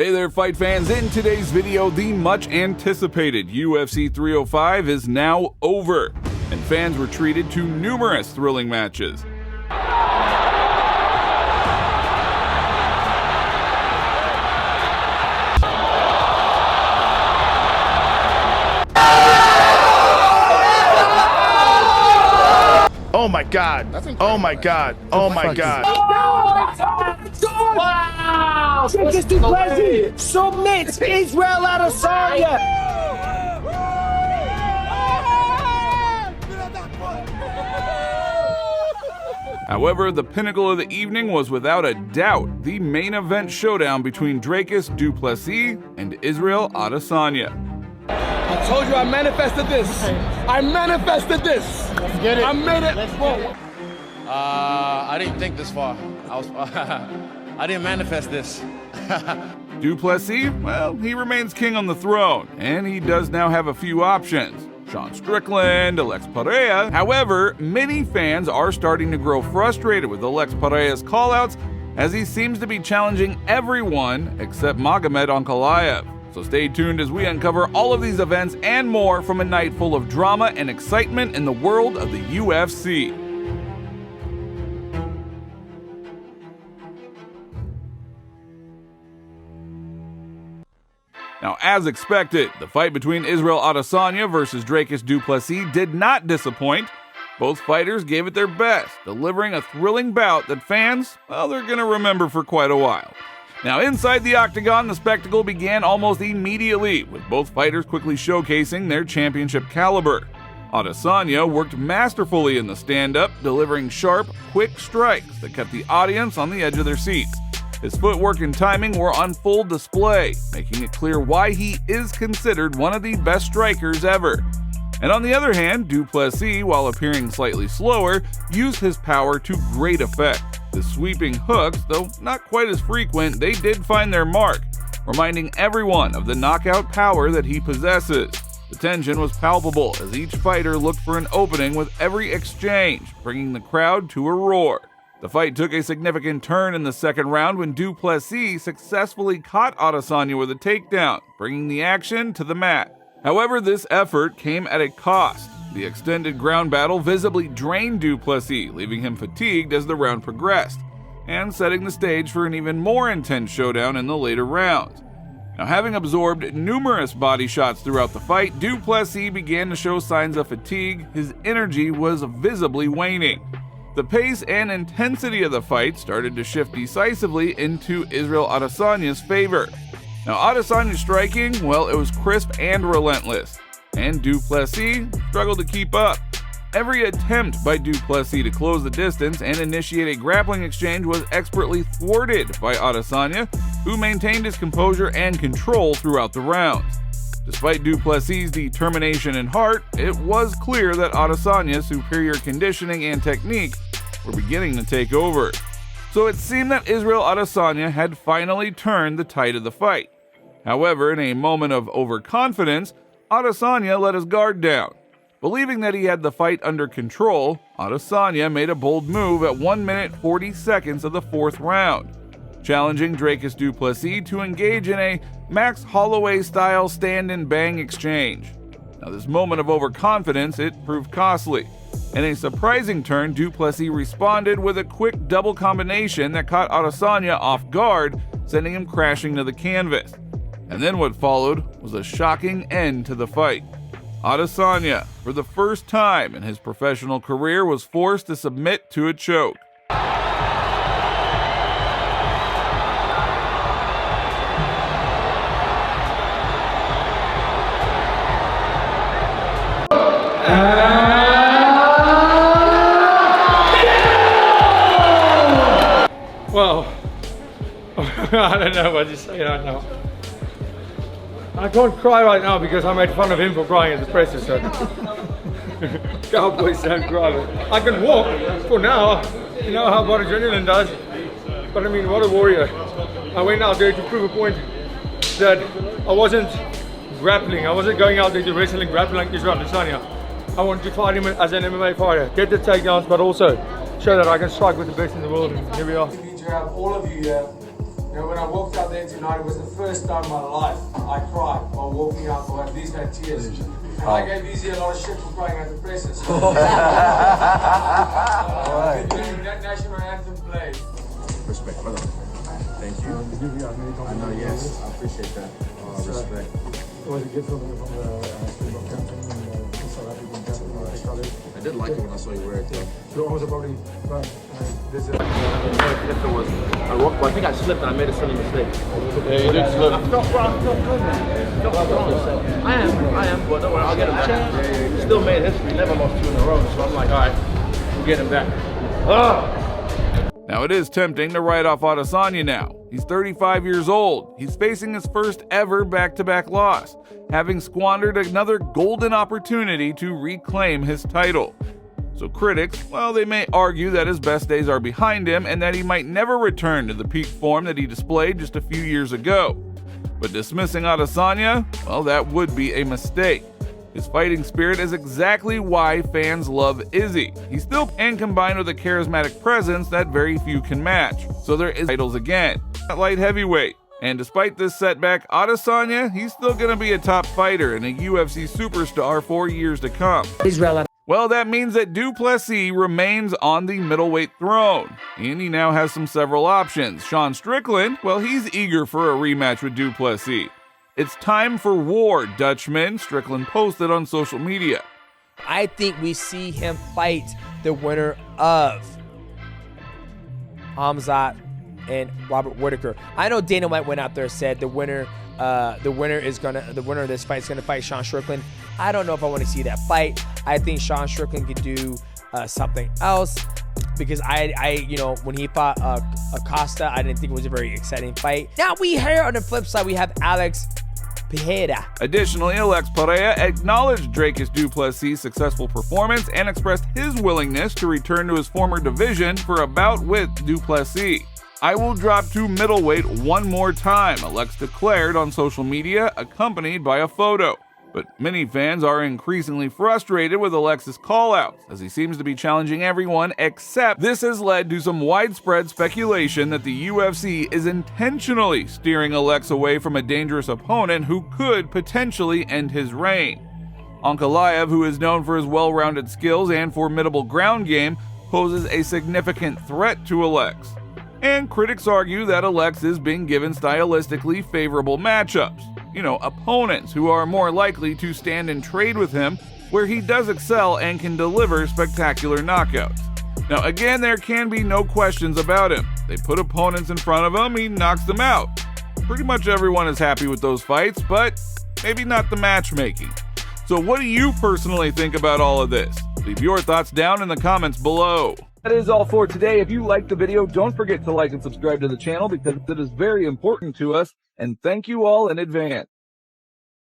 Hey there, fight fans. In today's video, the much anticipated UFC 305 is now over, and fans were treated to numerous thrilling matches. Oh my God! Oh my God! Oh my God! Wow! Dricus Du Plessis submits Israel Adesanya! However, the pinnacle of the evening was without a doubt the main event showdown between Dricus Du Plessis and Israel Adesanya. I told you I manifested this. I manifested this. Let's get it. I made it. Let's get it. I didn't think this far. I didn't manifest this. Du Plessis, well, he remains king on the throne, and he does now have a few options. Strickland, Alex Pereira. However, many fans are starting to grow frustrated with Alex Pereira's callouts, as he seems to be challenging everyone except Magomed Ankalaev. So stay tuned as we uncover all of these events and more from a night full of drama and excitement in the world of the UFC. Now, as expected, the fight between Israel Adesanya versus Dricus Du Plessis did not disappoint. Both fighters gave it their best, delivering a thrilling bout that fans, well, they're going to remember for quite a while. Now, inside the octagon, the spectacle began almost immediately, with both fighters quickly showcasing their championship caliber. Adesanya worked masterfully in the stand-up, delivering sharp, quick strikes that kept the audience on the edge of their seats. His footwork and timing were on full display, making it clear why he is considered one of the best strikers ever. And on the other hand, Du Plessis, while appearing slightly slower, used his power to great effect. The sweeping hooks, though not quite as frequent, they did find their mark, reminding everyone of the knockout power that he possesses. The tension was palpable as each fighter looked for an opening with every exchange, bringing the crowd to a roar. The fight took a significant turn in the second round when Du Plessis successfully caught Adesanya with a takedown, bringing the action to the mat. However, this effort came at a cost. The extended ground battle visibly drained Du Plessis, leaving him fatigued as the round progressed, and setting the stage for an even more intense showdown in the later rounds. Now, having absorbed numerous body shots throughout the fight, Du Plessis began to show signs of fatigue. His energy was visibly waning. The pace and intensity of the fight started to shift decisively into Israel Adesanya's favor. Now, Adesanya's striking, well, it was crisp and relentless, and Du Plessis struggled to keep up. Every attempt by Du Plessis to close the distance and initiate a grappling exchange was expertly thwarted by Adesanya, who maintained his composure and control throughout the rounds. Despite Du Plessis' determination and heart, it was clear that Adesanya's superior conditioning and technique were beginning to take over. So it seemed that Israel Adesanya had finally turned the tide of the fight. However, in a moment of overconfidence, Adesanya let his guard down. Believing that he had the fight under control, Adesanya made a bold move at 1 minute 40 seconds of the fourth round, challenging Dricus Du Plessis to engage in a Max Holloway-style stand-and-bang exchange. Now, this moment of overconfidence, it proved costly. In a surprising turn, Du Plessis responded with a quick double combination that caught Adesanya off guard, sending him crashing to the canvas. And then what followed was a shocking end to the fight. Adesanya, for the first time in his professional career, was forced to submit to a choke. Well, I don't know what to say right now. I can't cry right now because I made fun of him for crying at the presser, so Cowboys don't cry. I can walk for now, you know how what adrenaline does, but I mean, what a warrior. I went out there to prove a point that I wasn't grappling, I wasn't going out there to wrestle and grapple like Israel Adesanya. I wanted to fight him as an MMA fighter, get the takedowns, but also show that I can strike with the best in the world, and here we are. To have all of you here You know, when I walked out there tonight, it was the first time in my life I cried while walking out. I had these had tears. And I gave Easy a lot of shit for crying at the presses. That national anthem played. Respect, brother. Thank you. I know, yes. I appreciate that. Respect. It was a gift from the campaign and South African campaign. I did like it when I saw you wear it, though. So I was probably this is I think I slipped and I made a silly mistake. Yeah, you did slip. I felt good, man. I am, but don't worry, I'll get him back. Still made history, never lost 2 in a row, so I'm like, all right, we'll get him back. Now, it is tempting to write off Adesanya now. He's 35 years old. He's facing his first ever back-to-back loss, having squandered another golden opportunity to reclaim his title. So critics, well, they may argue that his best days are behind him and that he might never return to the peak form that he displayed just a few years ago. But dismissing Adesanya, well, that would be a mistake. His fighting spirit is exactly why fans love Izzy. He's still and combined with a charismatic presence that very few can match. So there is titles again at light heavyweight. And despite this setback, Adesanya, he's still going to be a top fighter and a UFC superstar for years to come. Israel. Well, that means that Du Plessis remains on the middleweight throne, and he now has several options. Sean Strickland, well, he's eager for a rematch with Du Plessis. It's time for war, Dutchman, Strickland posted on social media. I think we see him fight the winner of Hamzat and Robert Whitaker. I know Dana White went out there and said the winner of this fight is gonna fight Sean Strickland. I don't know if I want to see that fight. I think Sean Strickland could do something else because when he fought Acosta, I didn't think it was a very exciting fight. Now we hear on the flip side we have Alex Pereira. Additionally, Alex Pereira acknowledged Dricus Du Plessis' successful performance and expressed his willingness to return to his former division for a bout with Du Plessis. I will drop to middleweight one more time, Alex declared on social media, accompanied by a photo. But many fans are increasingly frustrated with Alex's callouts, as he seems to be challenging everyone except this has led to some widespread speculation that the UFC is intentionally steering Alex away from a dangerous opponent who could potentially end his reign. Ankalaev, who is known for his well-rounded skills and formidable ground game, poses a significant threat to Alex. And critics argue that Alex is being given stylistically favorable matchups. Opponents who are more likely to stand and trade with him, where he does excel and can deliver spectacular knockouts. Now again, there can be no questions about him. They put opponents in front of him, he knocks them out. Pretty much everyone is happy with those fights, but maybe not the matchmaking. So what do you personally think about all of this? Leave your thoughts down in the comments below. That is all for today. If you liked the video, don't forget to like and subscribe to the channel because it is very important to us. And thank you all in advance.